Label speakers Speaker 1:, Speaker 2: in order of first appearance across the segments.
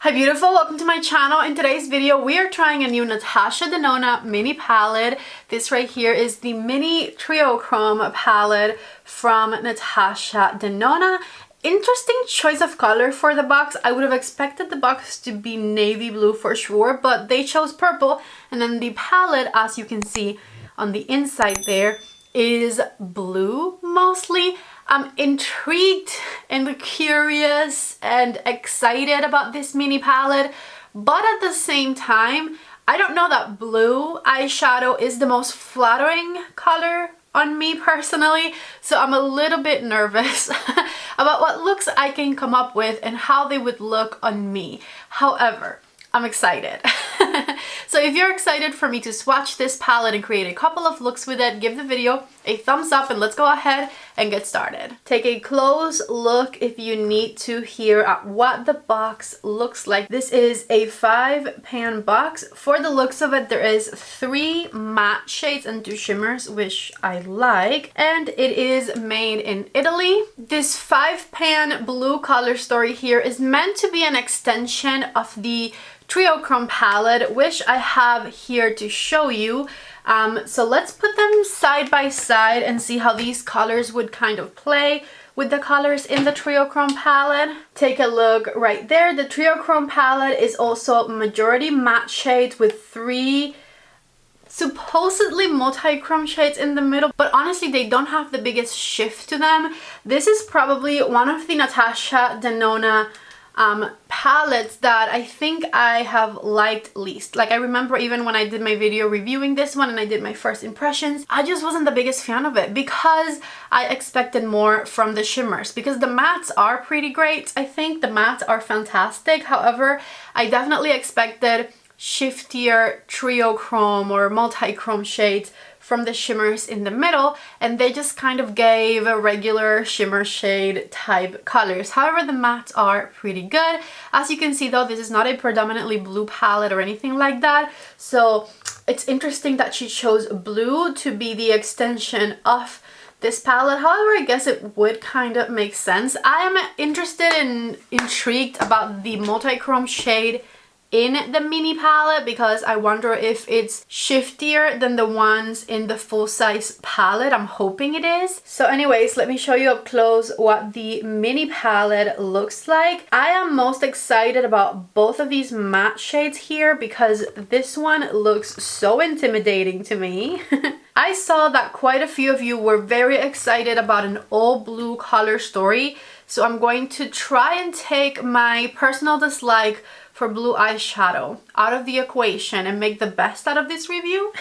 Speaker 1: Hi beautiful, welcome to my channel. In today's video we are trying a new Natasha Denona mini palette. This right here is the mini Triochrome palette from Natasha Denona. Interesting choice of color for the box. I would have expected the box to be navy blue for sure, but they chose purple, and then the palette, as you can see on the inside there, is blue mostly. I'm intrigued and curious and excited about this mini palette, but at the same time, I don't know that blue eyeshadow is the most flattering color on me personally, so I'm a little bit nervous about what looks I can come up with and how they would look on me. However, I'm excited. So if you're excited for me to swatch this palette and create a couple of looks with it, give the video a thumbs up and let's go ahead and get started. Take a close look if you need to here at what the box looks like. This is a 5-pan box. For the looks of it, there is 3 matte shades and 2 shimmers, which I like, and it is made in Italy. This 5-pan blue color story here is meant to be an extension of the Triochrome palette, which I have here to show you. So let's put them side by side and see how these colors would kind of play with the colors in the Triochrome palette. Take a look right there. The Triochrome palette is also majority matte shades with 3 supposedly multi-chrome shades in the middle, but honestly they don't have the biggest shift to them. This is probably one of the Natasha Denona palettes that I think I have liked least. Like, I remember even when I did my video reviewing this one and I did my first impressions, I just wasn't the biggest fan of it because I expected more from the shimmers, because the mattes are pretty great. I think the mattes are fantastic. However, I definitely expected shiftier Triochrome or multi-chrome shades from the shimmers in the middle, and they just kind of gave a regular shimmer shade type colors. However, the mattes are pretty good. As you can see though, this is not a predominantly blue palette or anything like that, so it's interesting that she chose blue to be the extension of this palette. However, I guess it would kind of make sense. I am interested and intrigued about the multi-chrome shade in the mini palette because I wonder if it's shiftier than the ones in the full-size palette. I'm hoping it is. So anyways, let me show you up close what the mini palette looks like. I am most excited about both of these matte shades here because this one looks so intimidating to me. I saw that quite a few of you were very excited about an all blue color story, so I'm going to try and take my personal dislike for blue eyeshadow out of the equation and make the best out of this review.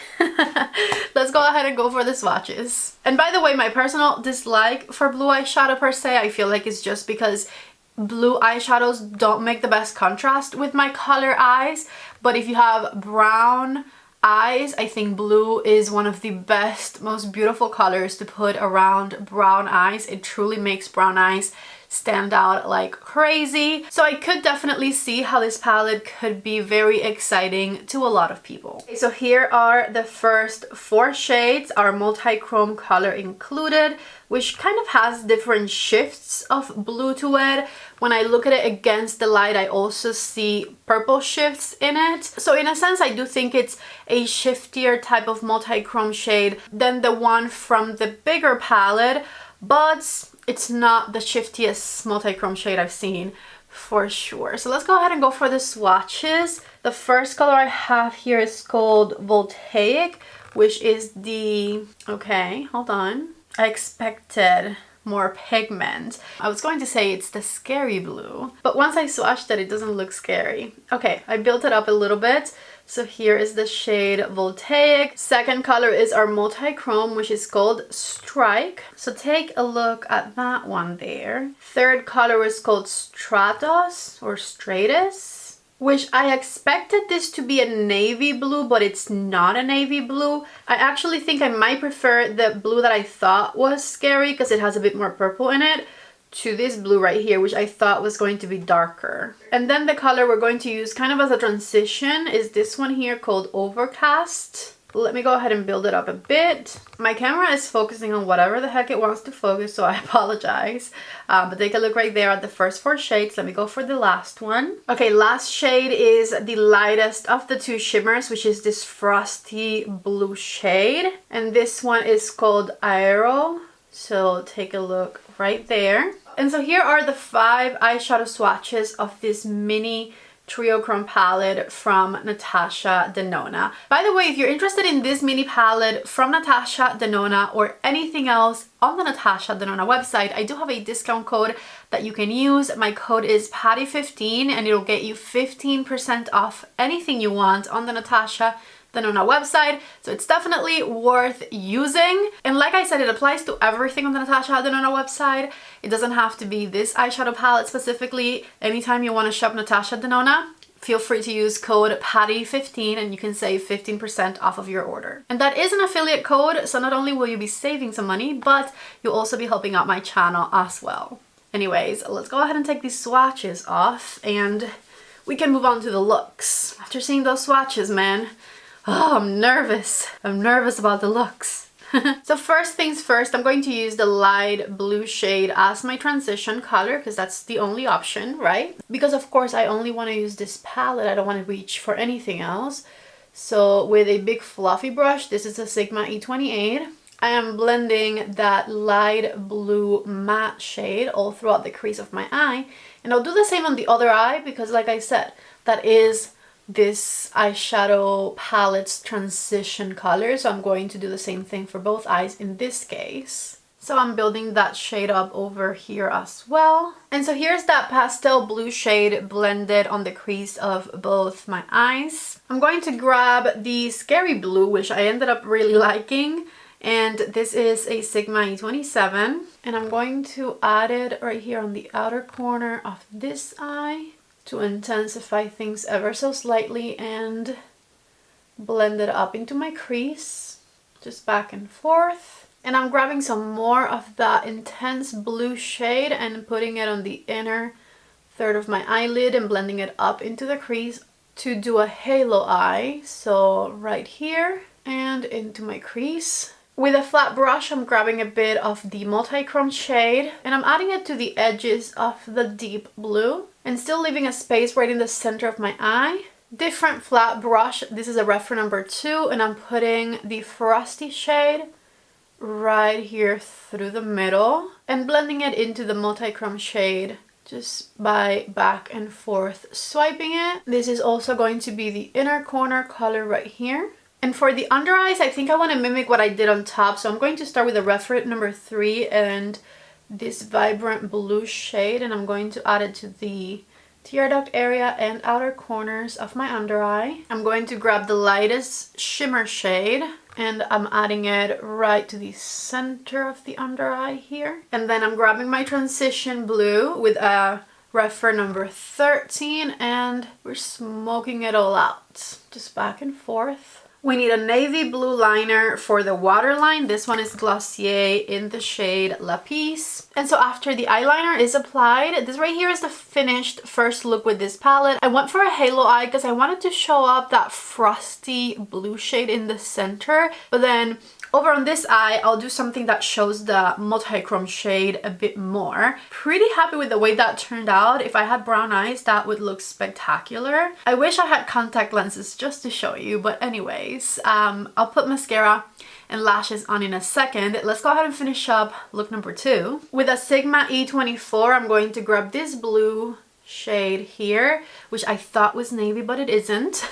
Speaker 1: Let's go ahead and go for the swatches. And by the way, my personal dislike for blue eyeshadow per se, I feel like it's just because blue eyeshadows don't make the best contrast with my color eyes. But if you have brown eyes, I think blue is one of the best, most beautiful colors to put around brown eyes. It truly makes brown eyes stand out like crazy. So I could definitely see how this palette could be very exciting to a lot of people. Okay, so here are the first 4 shades, our multi-chrome color included, which kind of has different shifts of blue to it. When I look at it against the light, I also see purple shifts in it. So in a sense, I do think it's a shiftier type of multi-chrome shade than the one from the bigger palette, but it's not the shiftiest multi-chrome shade I've seen for sure. So let's go ahead and go for the swatches. The first color I have here is called Voltaic, which is the... okay, hold on. I expected more pigment. I was going to say it's the scary blue, but once I swatched it, it doesn't look scary. Okay, I built it up a little bit. So here is the shade Voltaic. Second color is our multi-chrome, which is called Strike. So take a look at that one there. Third color is called Stratos or Stratus, which I expected this to be a navy blue, but it's not a navy blue. I actually think I might prefer the blue that I thought was scary because it has a bit more purple in it, to this blue right here, which I thought was going to be darker. And then the color we're going to use kind of as a transition is this one here called Overcast. Let me go ahead and build it up a bit. My camera is focusing on whatever the heck it wants to focus, so I apologize. But take a look right there at the first 4 shades. Let me go for the last one. Okay, last shade is the lightest of the 2 shimmers, which is this frosty blue shade. And this one is called Aero. So take a look right there. And so here are the 5 eyeshadow swatches of this mini Triochrome palette from Natasha Denona. By the way, if you're interested in this mini palette from Natasha Denona or anything else on the Natasha Denona website, I do have a discount code that you can use. My code is PATTY15 and it'll get you 15% off anything you want on the Natasha Denona website, so it's definitely worth using. And like I said, it applies to everything on the Natasha Denona website. It doesn't have to be this eyeshadow palette specifically. Anytime you want to shop Natasha Denona, feel free to use code PATTY15 and you can save 15% off of your order. And that is an affiliate code, so not only will you be saving some money, but you'll also be helping out my channel as well. Anyways, let's go ahead and take these swatches off and we can move on to the looks. After seeing those swatches, man, oh, I'm nervous. I'm nervous about the looks. So first things first, I'm going to use the light blue shade as my transition color because that's the only option, right? Because of course I only want to use this palette. I don't want to reach for anything else. So with a big fluffy brush, this is a Sigma E28. I am blending that light blue matte shade all throughout the crease of my eye. And I'll do the same on the other eye because like I said, that is this eyeshadow palette's transition color, so I'm going to do the same thing for both eyes in this case. So I'm building that shade up over here as well. And so here's that pastel blue shade blended on the crease of both my eyes. I'm going to grab the Scary Blue, which I ended up really liking, and this is a Sigma E27, and I'm going to add it right here on the outer corner of this eye to intensify things ever so slightly and blend it up into my crease, just back and forth. And I'm grabbing some more of that intense blue shade and putting it on the inner third of my eyelid and blending it up into the crease to do a halo eye. So right here and into my crease. With a flat brush, I'm grabbing a bit of the multi-chrome shade and I'm adding it to the edges of the deep blue and still leaving a space right in the center of my eye. Different flat brush, this is a reference number 2, and I'm putting the frosty shade right here through the middle and blending it into the multi-chrome shade just by back and forth swiping it. This is also going to be the inner corner color right here. And for the under eyes, I think I want to mimic what I did on top, so I'm going to start with a reference number 3 and this vibrant blue shade, and I'm going to add it to the tear duct area and outer corners of my under eye. I'm going to grab the lightest shimmer shade and I'm adding it right to the center of the under eye here. And then I'm grabbing my transition blue with a reference number 13 and we're smoking it all out, just back and forth. We need a navy blue liner for the waterline. This one is Glossier in the shade Lapis. And so after the eyeliner is applied, this right here is the finished first look with this palette. I went for a halo eye because I wanted to show up that frosty blue shade in the center. But then over on this eye, I'll do something that shows the multi-chrome shade a bit more. Pretty happy with the way that turned out. If I had brown eyes, that would look spectacular. I wish I had contact lenses just to show you, but anyways, I'll put mascara and lashes on in a second. Let's go ahead and finish up look number 2. With a Sigma E24, I'm going to grab this blue shade here, which I thought was navy, but it isn't.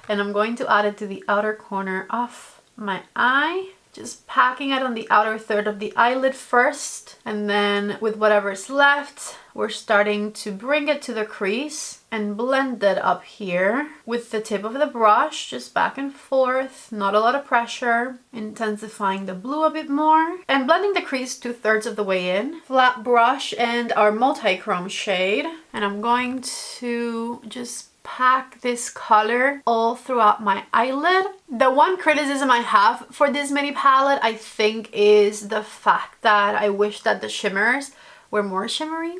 Speaker 1: And I'm going to add it to the outer corner of my eye, just packing it on the outer third of the eyelid first, and then with whatever's left we're starting to bring it to the crease and blend it up here with the tip of the brush, just back and forth, not a lot of pressure, intensifying the blue a bit more and blending the crease 2/3 of the way in. Flat brush and our multi-chrome shade, and I'm going to just pack this color all throughout my eyelid. The one criticism I have for this mini palette, I think, is the fact that I wish that the shimmers were more shimmery.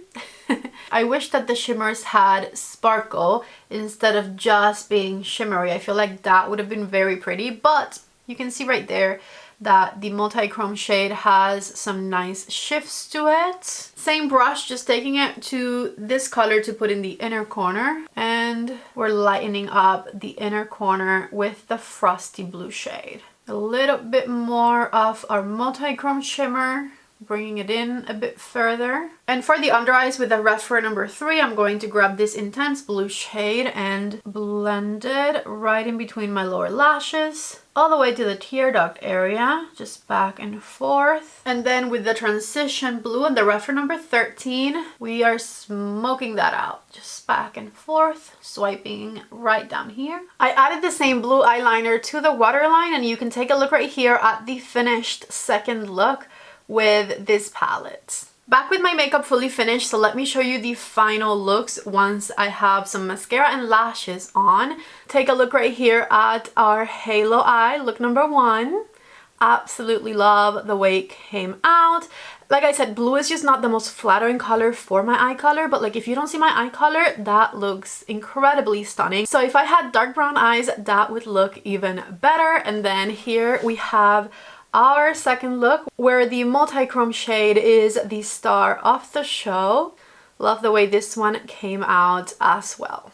Speaker 1: I wish that the shimmers had sparkle instead of just being shimmery. I feel like that would have been very pretty, but You can see right there that the multi-chrome shade has some nice shifts to it. Same brush, just taking it to this color to put in the inner corner, and we're lightening up the inner corner with the frosty blue shade. A little bit more of our multi-chrome shimmer, bringing it in a bit further. And for the under eyes with the reference number 3, I'm going to grab this intense blue shade and blend it right in between my lower lashes, all the way to the tear duct area, just back and forth. And then with the transition blue and the reference number 13, we are smoking that out, just back and forth, swiping right down here. I added the same blue eyeliner to the waterline, and you can take a look right here at the finished second look with this palette. Back with my makeup fully finished, so let me show you the final looks once I have some mascara and lashes on. Take a look right here at our halo eye, look number 1. Absolutely love the way it came out. Like I said, blue is just not the most flattering color for my eye color, but like if you don't see my eye color, that looks incredibly stunning. So if I had dark brown eyes, that would look even better. And then here we have our second look, where the multi-chrome shade is the star of the show. Love the way this one came out as well.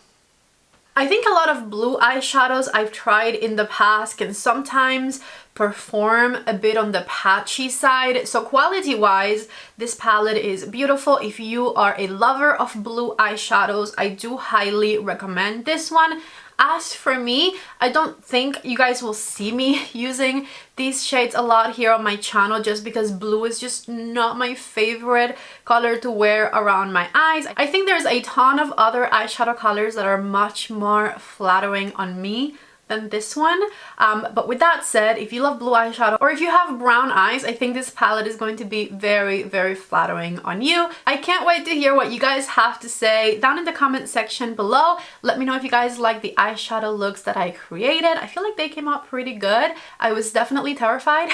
Speaker 1: I think a lot of blue eyeshadows I've tried in the past can sometimes perform a bit on the patchy side. So quality wise, this palette is beautiful. If you are a lover of blue eyeshadows, I do highly recommend this one. As for me, I don't think you guys will see me using these shades a lot here on my channel, just because blue is just not my favorite color to wear around my eyes. I think there's a ton of other eyeshadow colors that are much more flattering on me than this one. But with that said, if you love blue eyeshadow or if you have brown eyes, I think this palette is going to be very, very flattering on you. I can't wait to hear what you guys have to say down in the comment section below. Let me know if you guys like the eyeshadow looks that I created. I feel like they came out pretty good. I was definitely terrified.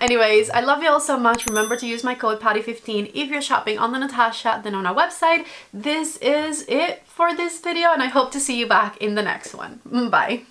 Speaker 1: Anyways, I love you all so much. Remember to use my code PATTY15 if you're shopping on the Natasha Denona website. This is it for this video, and I hope to see you back in the next one. Bye.